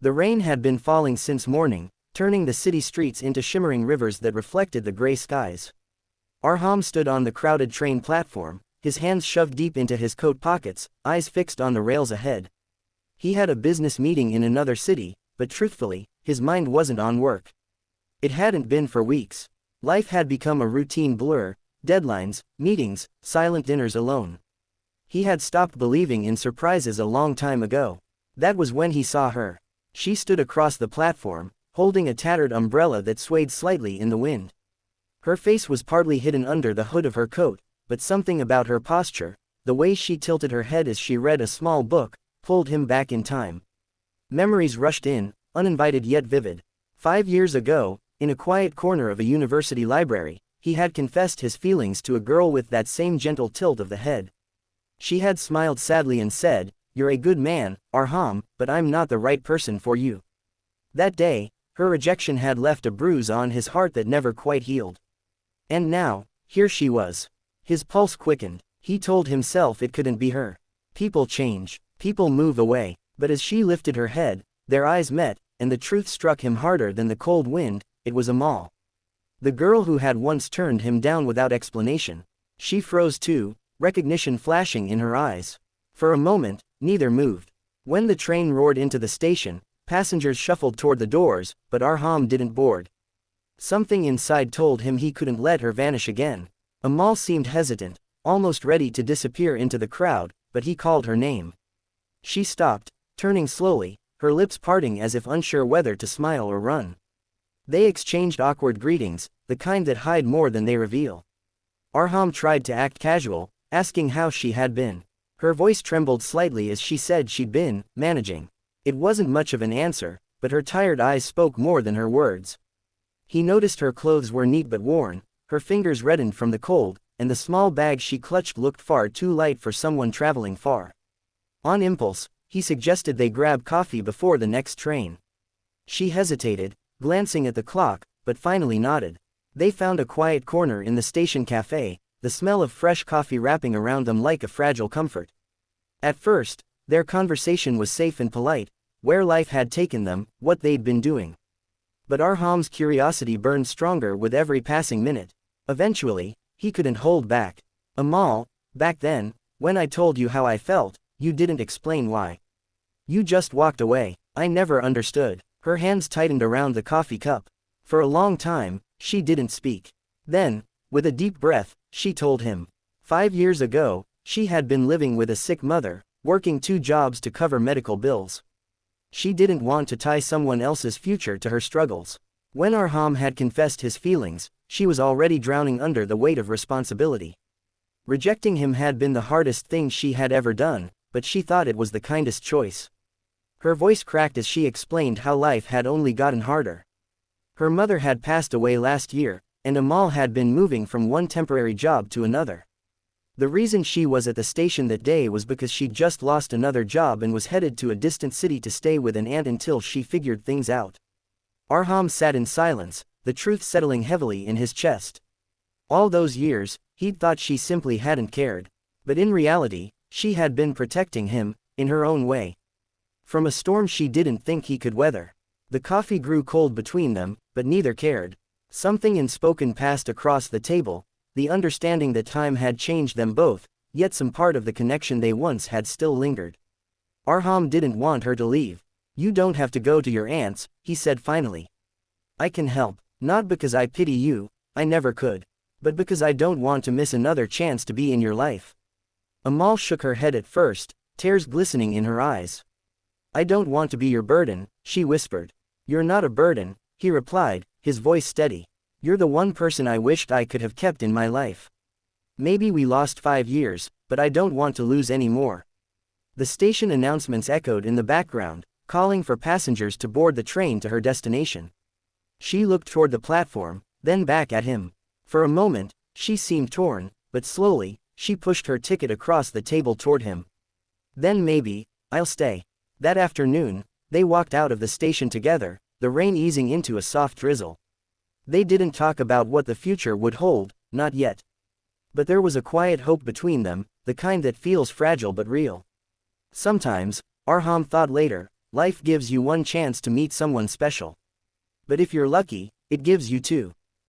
The rain had been falling since morning, turning the city streets into shimmering rivers that reflected the gray skies. Arham stood on the crowded train platform, his hands shoved deep into his coat pockets, eyes fixed on the rails ahead. He had a business meeting in another city, but truthfully, his mind wasn't on work. It hadn't been for weeks. Life had become a routine blur, deadlines, meetings, silent dinners alone. He had stopped believing in surprises a long time ago. That was when he saw her. She stood across the platform, holding a tattered umbrella that swayed slightly in the wind. Her face was partly hidden under the hood of her coat, but something about her posture, the way she tilted her head as she read a small book, pulled him back in time. Memories rushed in, uninvited yet vivid. 5 years ago, in a quiet corner of a university library, he had confessed his feelings to a girl with that same gentle tilt of the head. She had smiled sadly and said, "You're a good man, Arham, but I'm not the right person for you." That day, her rejection had left a bruise on his heart that never quite healed. And now, here she was. His pulse quickened. He told himself it couldn't be her. People change. People move away. But as she lifted her head, their eyes met, and the truth struck him harder than the cold wind. It was Amal. The girl who had once turned him down without explanation. She froze too, recognition flashing in her eyes. For a moment, neither moved. When the train roared into the station, passengers shuffled toward the doors, but Arham didn't board. Something inside told him he couldn't let her vanish again. Amal seemed hesitant, almost ready to disappear into the crowd, but he called her name. She stopped, turning slowly, her lips parting as if unsure whether to smile or run. They exchanged awkward greetings, the kind that hide more than they reveal. Arham tried to act casual, asking how she had been. Her voice trembled slightly as she said she'd been managing. It wasn't much of an answer, but her tired eyes spoke more than her words. He noticed her clothes were neat but worn, her fingers reddened from the cold, and the small bag she clutched looked far too light for someone traveling far. On impulse, he suggested they grab coffee before the next train. She hesitated, glancing at the clock, but finally nodded. They found a quiet corner in the station cafe, the smell of fresh coffee wrapping around them like a fragile comfort. At first, their conversation was safe and polite, where life had taken them, what they'd been doing. But Arham's curiosity burned stronger with every passing minute. Eventually, he couldn't hold back. "Amal, back then, when I told you how I felt, you didn't explain why. You just walked away. I never understood." Her hands tightened around the coffee cup. For a long time, she didn't speak. Then, with a deep breath, she told him. 5 years ago, she had been living with a sick mother, working 2 jobs to cover medical bills. She didn't want to tie someone else's future to her struggles. When Arham had confessed his feelings, she was already drowning under the weight of responsibility. Rejecting him had been the hardest thing she had ever done, but she thought it was the kindest choice. Her voice cracked as she explained how life had only gotten harder. Her mother had passed away last year, and Amal had been moving from one temporary job to another. The reason she was at the station that day was because she'd just lost another job and was headed to a distant city to stay with an aunt until she figured things out. Arham sat in silence, the truth settling heavily in his chest. All those years, he'd thought she simply hadn't cared. But in reality, she had been protecting him, in her own way. From a storm she didn't think he could weather. The coffee grew cold between them, but neither cared. Something unspoken passed across the table, the understanding that time had changed them both, yet some part of the connection they once had still lingered. Arham didn't want her to leave. "You don't have to go to your aunt's," he said finally. "I can help, not because I pity you, I never could, but because I don't want to miss another chance to be in your life." Amal shook her head at first, tears glistening in her eyes. "I don't want to be your burden," she whispered. "You're not a burden," he replied, his voice steady. "You're the one person I wished I could have kept in my life. Maybe we lost 5 years, but I don't want to lose any more." The station announcements echoed in the background, calling for passengers to board the train to her destination. She looked toward the platform, then back at him. For a moment, she seemed torn, but slowly, she pushed her ticket across the table toward him. "Then maybe, I'll stay." That afternoon, they walked out of the station together, the rain easing into a soft drizzle. They didn't talk about what the future would hold, not yet. But there was a quiet hope between them, the kind that feels fragile but real. Sometimes, Arham thought later, Life gives you one chance to meet someone special. But if you're lucky, it gives you two.